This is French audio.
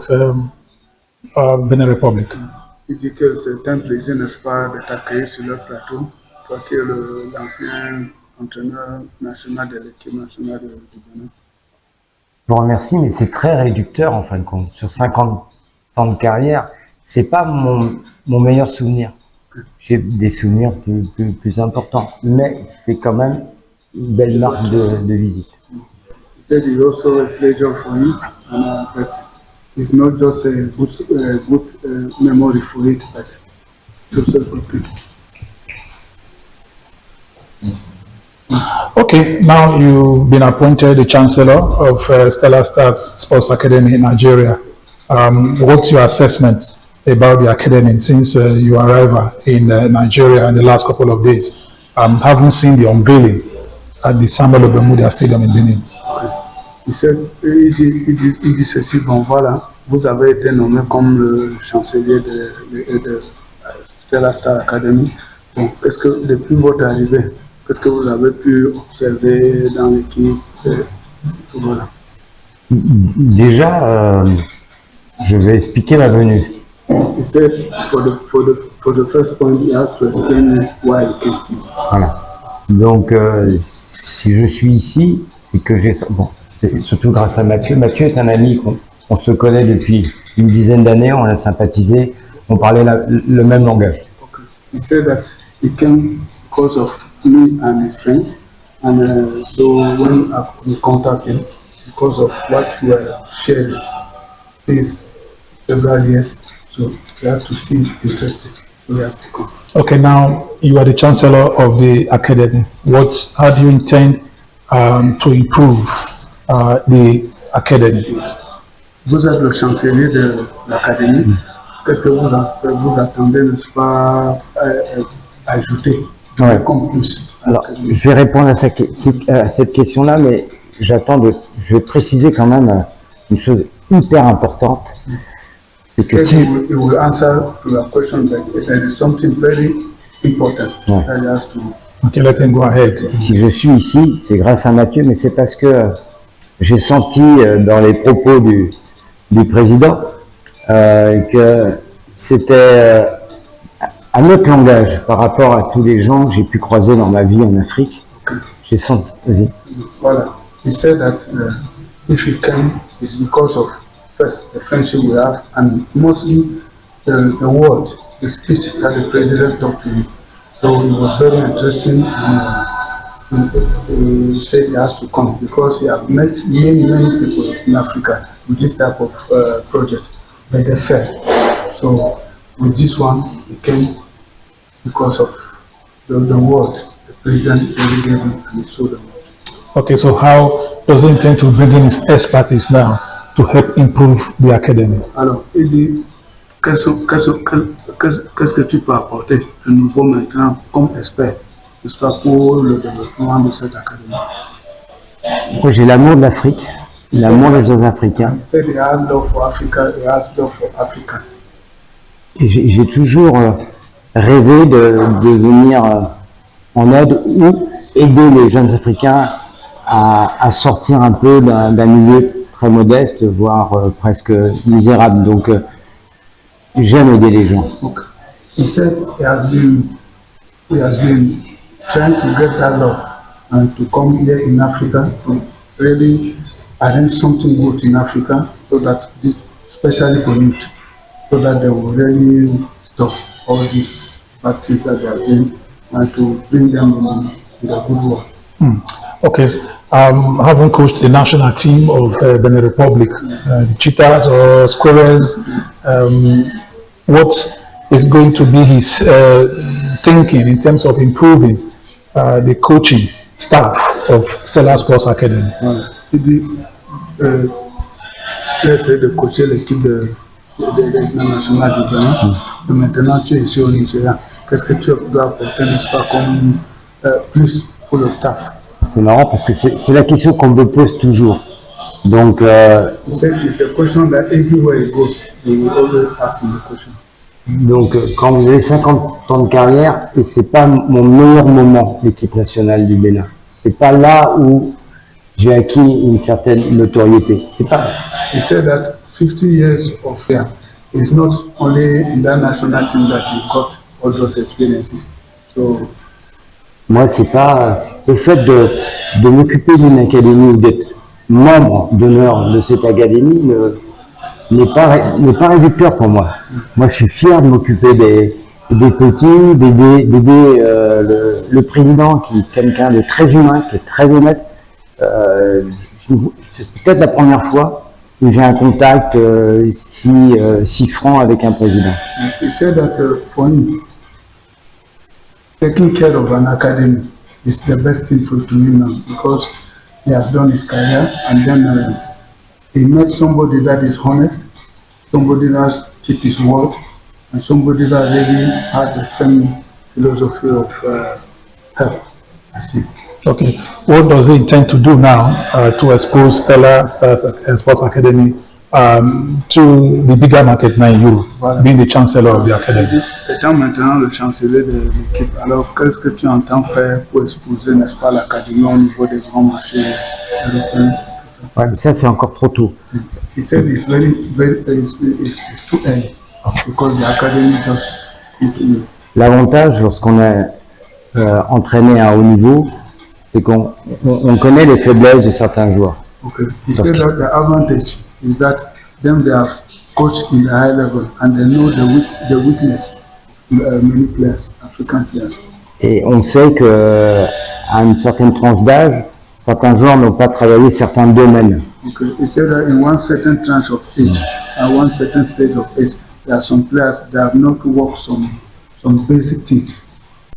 of Benin Republic. Il dit que c'est un plaisir, n'est-ce pas, de t'accueillir sur le plateau, toi qui es l'ancien entraîneur national de l'équipe nationale du Bénin. Je vous remercie, mais c'est très réducteur en fin de compte. Sur 50 ans de carrière, c'est pas mon meilleur souvenir. J'ai des souvenirs plus importants, mais c'est quand même une belle marque de visite. He said it's also a pleasure for you, but it's not just a good memory for it, but to celebrate. Okay, now you've been appointed the Chancellor of Stellar Stars Sports Academy in Nigeria. What's your assessment about the academy since your arrival in Nigeria in the last couple of days? Haven't seen the unveiling at the Samuel Obemudia Stadium in Benin. Il dit ceci, bon voilà, vous avez été nommé comme le chancelier de Stellar Star Academy. Bon, qu'est-ce que, depuis votre arrivée, qu'est-ce que vous avez pu observer dans l'équipe? Voilà. Déjà, je vais expliquer ma venue. He said, for the first point, he has to explain why he came. Voilà. Donc, si je suis ici, c'est que j'ai... Bon, c'est surtout grâce à Mathieu. Mathieu est un ami qu'on se connaît depuis une dizaine d'années, on a sympathisé, on parlait le même langage. Okay. He said that he came because of me and his friend, and so when we contacted him, because of what we shared since several years, so we have to see interested, so we have to come. Okay, now you are the Chancellor of the Academy. How do you intend to improve the Academy? Vous êtes le chancelier de l'Académie. Qu'est-ce que vous attendez, n'est-ce pas, ajouter comme plus? Alors, je vais répondre à cette question-là, mais je vais préciser quand même une chose hyper importante. C'est que si... He will answer to your question, but there is something very important that he has to... Okay, let him go ahead. Si je suis ici, c'est grâce à Mathieu, mais c'est parce que j'ai senti dans les propos du président que c'était un autre langage par rapport à tous les gens que j'ai pu croiser dans ma vie en Afrique. Okay. J'ai senti... Vas-y. Voilà. He said that if he came, it's because of first the friendship we have, and mostly the word, the speech that the president talked to me. So it was very interesting, and he said he has to come because he has met many people in Africa with this type of project, but they failed. So with this one, he came because of the word the president really gave him, and he showed them. Okay, so how does he intend to bring in his expertise now to help improve the academy? Alors, il dit, qu'est-ce que tu peux apporter de nouveau maintenant comme expert, n'est-ce pas, pour le développement de cette académie? Moi, j'ai l'amour de l'Afrique, l'amour des autres Africains. He said he has love for Africa, he has love for Africans. Et j'ai toujours rêvé de venir en aide ou aider les jeunes Africains à sortir un peu d'un milieu très modeste, voire presque misérable. Donc, j'aime aider les gens. Okay. He said he has been trying to get that love and to come here in Africa to really arrange something good in Africa, so that this, especially for youth, so that they will really stop all these bad things that they are doing and to bring them in the good world. Okay, having coached the national team of Benin Republic, the Cheetahs or Squirrels, what is going to be his thinking in terms of improving the coaching staff of Stellar Sports Academy? Voilà. Il dit, tu as essayé de coacher l'équipe de nationale du Bénin, et maintenant tu es ici au Nigeria. Qu'est-ce que tu dois apporter, n'est-ce pas, comme plus pour le staff? C'est marrant parce que c'est la question qu'on me pose toujours. Donc, He said it's the question that everywhere he goes, they will always ask him the question. donc quand vous avez 50 ans de carrière, et c'est pas mon meilleur moment, l'équipe nationale du Bénin. C'est pas là où j'ai acquis une certaine notoriété. C'est pas. He said that 50 years of fear. It's not only in that national team that you got all those experiences. So, Moi, c'est pas le fait de m'occuper d'une académie ou d'être membre d'honneur de cette académie n'est pas réducteur pour moi. Moi, je suis fier de m'occuper des petits, d'aider le président qui est quelqu'un de très humain, qui est très honnête. C'est peut-être la première fois où j'ai un contact si franc avec un président. he said that for him, taking care of an academy is the best thing for him now because he has done his career and then he met somebody that is honest, somebody that keeps his word, and somebody that really has the same philosophy of help. I see. Okay. What does he intend to do now to expose Stellar Stars Sports Academy to the bigger market now in Europe, Voilà. being the chancellor of the academy? Étant maintenant le chancelier de l'équipe, alors qu'est-ce que tu entends faire pour exposer, n'est-ce pas, l'académie au niveau des grands marchés européens? Ouais, mais ça, c'est encore trop tôt. He said it's it's too early because the academy just continues. L'avantage lorsqu'on est entraîné à haut niveau, c'est qu'on connaît les faiblesses de certains joueurs. Okay. He said that the advantage is that them they have coached in the high level and they know the weakness many players, African players. Et on sait que à une certaine tranche d'âge, certains joueurs n'ont pas travaillé certains domaines. Okay. He said that in one certain tranche of age, at one certain stage of age, there are some players that have not worked some basic things.